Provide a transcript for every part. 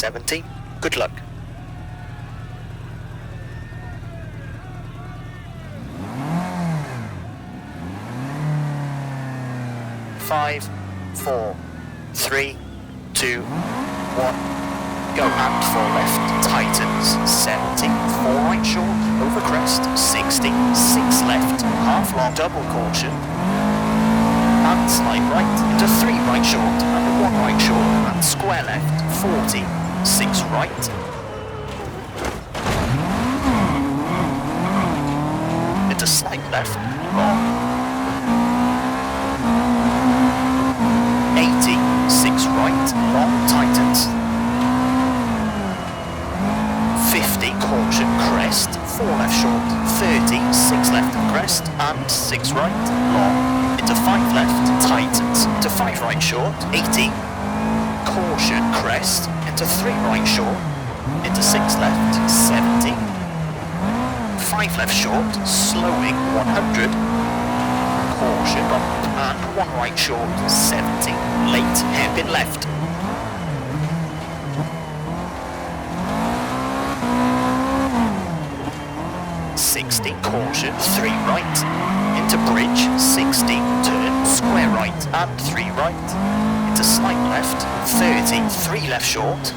70. Good luck. 5, 4, 3, 2, 1. Go and 4 left, tightens, 70, 4 right short, over crest, 60, 6 left, half long, double caution, and slide right, into 3 right short, and 1 right short, and square left, 40, 6 right, into slight left, long, 80, 6 right, long, tightens, 50, caution, crest, 4 left short, 30, 6 left and crest, and 6 right, long, into 5 left, tightens, into 5 right short, 80, caution, crest, into 3 right short, into 6 left, 70, 5 left short, slowing, 100, caution, bump, and 1 right short, 70, late, hairpin left. Caution, 3 right, into bridge, 60, turn, square right, and 3 right, into slight left, 30, 3 left short,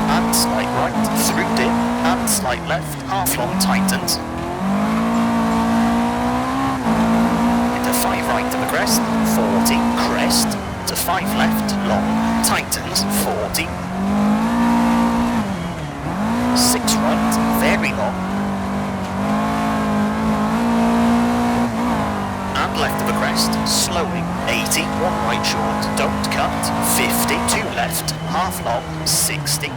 and slight right, through dip, and slight left, half long, tightens, into 5 right to the crest, 40, crest, to 5 left, long, tightens, 40, 6 right, very long, and left of a crest, slowing, 80, 1 right short, don't cut, 50, 2 left, half long, 60,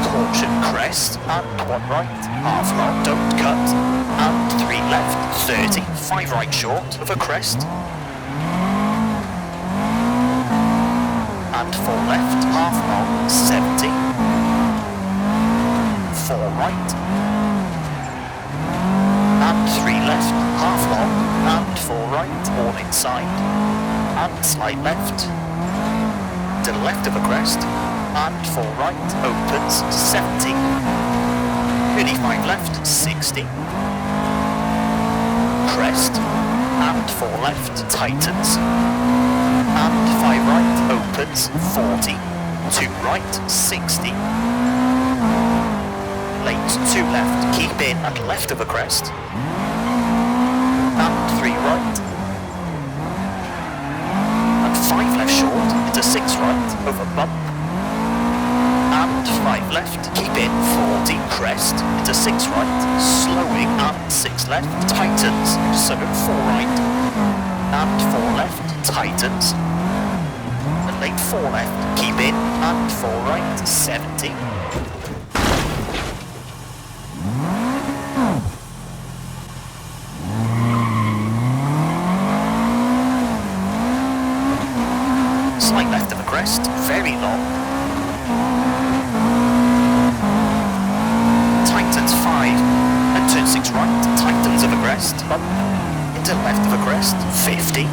caution, crest, and 1 right, half long, don't cut, and 3 left, 30, 5 right short of a crest, and 4 left, half long, 70, 4 right, and 3 left, half long, and 4 right, all inside, and slight left, to the left of a crest, and 4 right, opens to 70, 35 left, 60, crest, and 4 left, tightens, and 5 right, opens, 40, 2 right, 60, late, 2 left, keep in and left of a crest, and 3 right, and 5 left short, into 6 right, over bump, and 5 left, keep in, 40, crest, into 6 right, slowing, and 6 left, tightens, so 4 right, and 4 left, tightens, and late 4 left, keep in, and 4 right, 70, slight left of a crest, very long, tightens 5, and turn 6 right, tightens of a crest, up, into left of a crest, 50,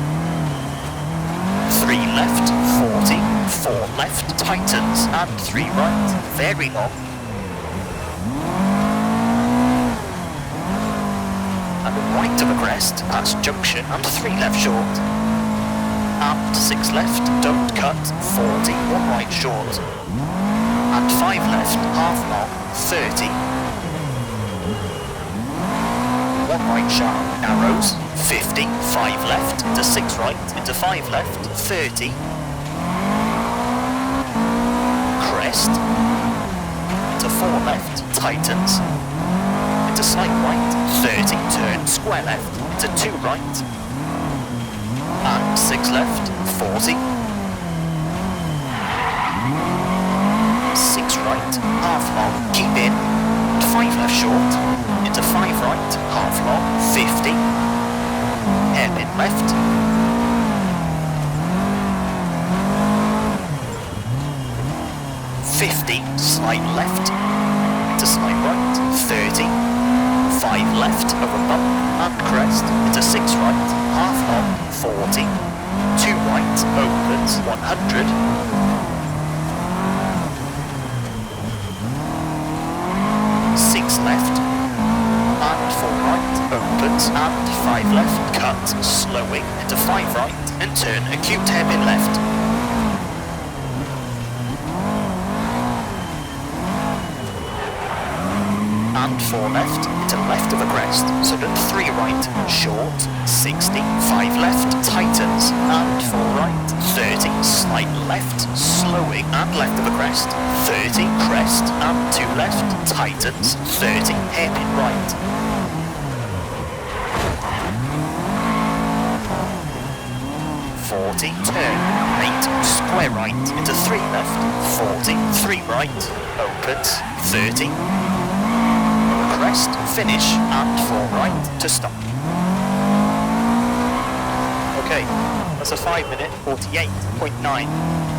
3 left, 40, 4 left, tightens, and 3 right, very long, and right of a crest, past junction, and 3 left short, and 6 left, don't cut, 40, 1 right short, and 5 left, half long, 30, 1 right sharp, narrows, 50, 5 left, into 6 right, into 5 left, 30, crest, into 4 left, tightens, into slight right, 30, turn, square left, into 2 right, and 6 left, 40, 6 right, half long, keep in, 5 left short, into 5 right, half long, 50, hairpin left, 50, slight left, into slight right, 30, 5 left, over bump, and crest, into 6 right, half long, 40, 2 right, 100. 6 left, and 4 right, opens, and 5 left, cut, slowing into 5 right, and turn acute hairpin left. And 4 left, into left of the crest, so then 3 right, short, 60, 5 left, tightens, and 4 right, 30, slight left, slowing, and left of the crest, 30, crest, and 2 left, tightens, 30, hairpin right. Turn, 8, square right, into 3 left, 40, 3 right, opens, 30, crest, finish, and 4 right to stop. Okay, that's a 5 minute 48.9.